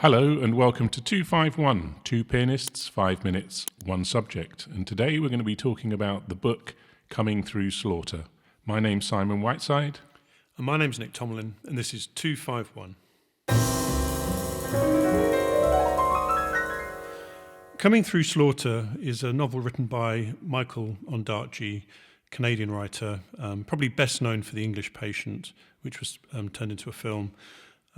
Hello and welcome to 251, two pianists, 5 minutes, one subject. And today we're going to be talking about the book Coming Through Slaughter. My name's Simon Whiteside. And my name's Nick Tomlin, and this is 251. Coming Through Slaughter is a novel written by Michael Ondaatje, Canadian writer, probably best known for The English Patient, which was turned into a film.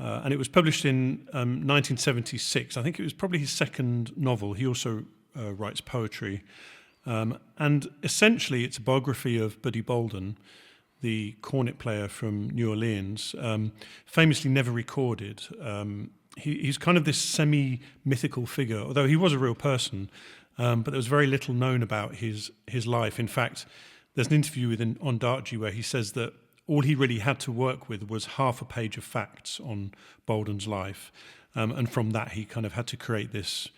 And it was published in 1976. I think it was probably his second novel. He also writes poetry. And essentially it's a biography of Buddy Bolden, the cornet player from New Orleans, famously never recorded. He's kind of this semi-mythical figure, although he was a real person, but there was very little known about his life. In fact, there's an interview with Ondaatje where he says that all he really had to work with was half a page of facts on Bolden's life, and from that he kind of had to create this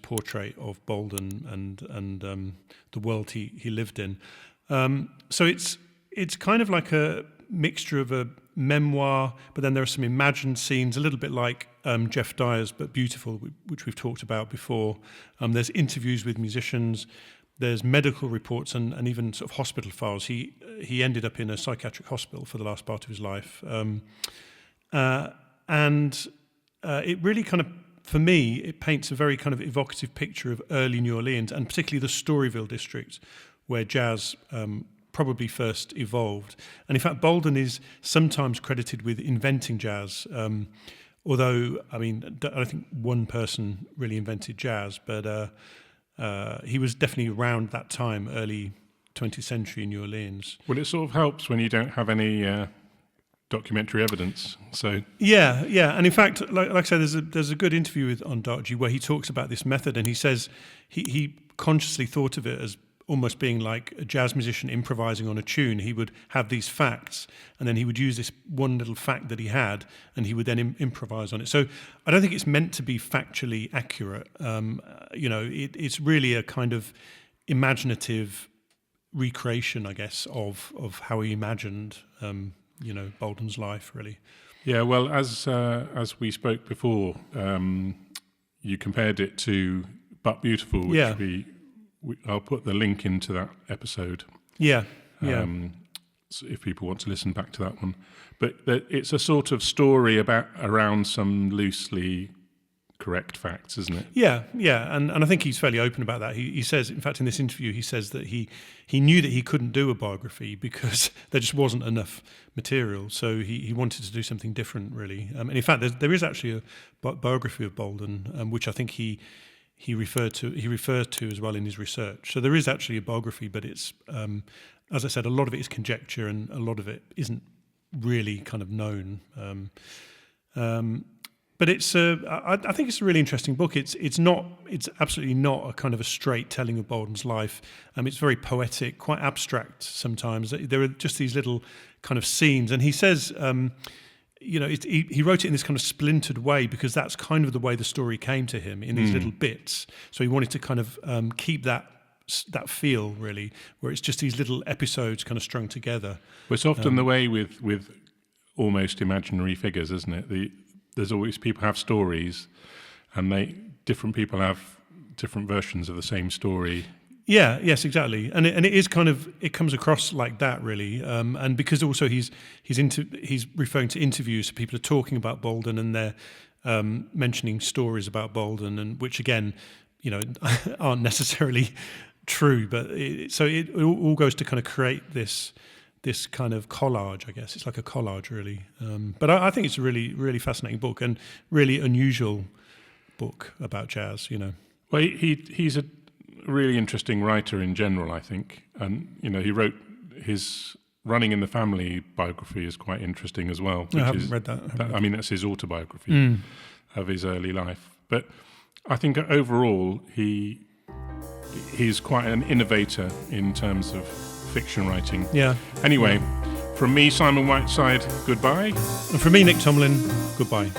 portrait of Bolden and the world he lived in. So it's kind of like a mixture of a memoir, but then there are some imagined scenes, a little bit like Jeff Dyer's But Beautiful, which we've talked about before. There's interviews with musicians. There's medical reports and even sort of hospital files. He ended up in a psychiatric hospital for the last part of his life. And it really kind of, for me, it paints a very kind of evocative picture of early New Orleans, and particularly the Storyville district, where jazz probably first evolved. And in fact, Bolden is sometimes credited with inventing jazz, although, I mean, I don't think one person really invented jazz, but he was definitely around that time, early 20th century in New Orleans. Well, it sort of helps when you don't have any documentary evidence. So yeah, and in fact, like I said, there's a good interview with Ondaatje where he talks about this method, and he says he consciously thought of it as almost being like a jazz musician improvising on a tune. He would have these facts, and then he would use this one little fact that he had, and he would then improvise on it. So I don't think it's meant to be factually accurate. It's really a kind of imaginative recreation, I guess, of how he imagined, Bolden's life, really. yeah, well, as we spoke before, you compared it to But Beautiful, which I'll put the link into that episode. Yeah. So if people want to listen back to that one. But it's a sort of story around some loosely correct facts, isn't it? Yeah, and I think he's fairly open about that. He says, in fact, in this interview, he says that he knew that he couldn't do a biography because there just wasn't enough material. So he wanted to do something different, really. And in fact, there is actually a biography of Bolden, which I think he referred to as well in his research. So there is actually a biography, but it's, as I said, a lot of it is conjecture and a lot of it isn't really kind of known. But it's I think it's a really interesting book. It's absolutely not a kind of a straight telling of Bolden's life. It's very poetic, quite abstract sometimes. There are just these little kind of scenes, and he says, he wrote it in this kind of splintered way because that's kind of the way the story came to him, in these little bits. So he wanted to kind of keep that feel, really, where it's just these little episodes kind of strung together. Well, it's often the way with almost imaginary figures, isn't it? There's always, people have stories, and different people have different versions of the same story. Yeah, yes, exactly, and it is kind of, it comes across like that, really, and because also he's referring to interviews, so people are talking about Bolden and they're mentioning stories about Bolden, and which again, aren't necessarily true, but it all goes to kind of create this kind of collage, I guess. It's like a collage, really. But I think it's a really, really fascinating book and really unusual book about jazz, Well, he's a really interesting writer in general, I think. And, he wrote his Running in the Family biography is quite interesting as well. I haven't read that. I mean, that's his autobiography of his early life. But I think overall he's quite an innovator in terms of fiction writing. Yeah. Anyway, from me, Simon Whiteside, goodbye. And from me, Nick Tomlin, goodbye.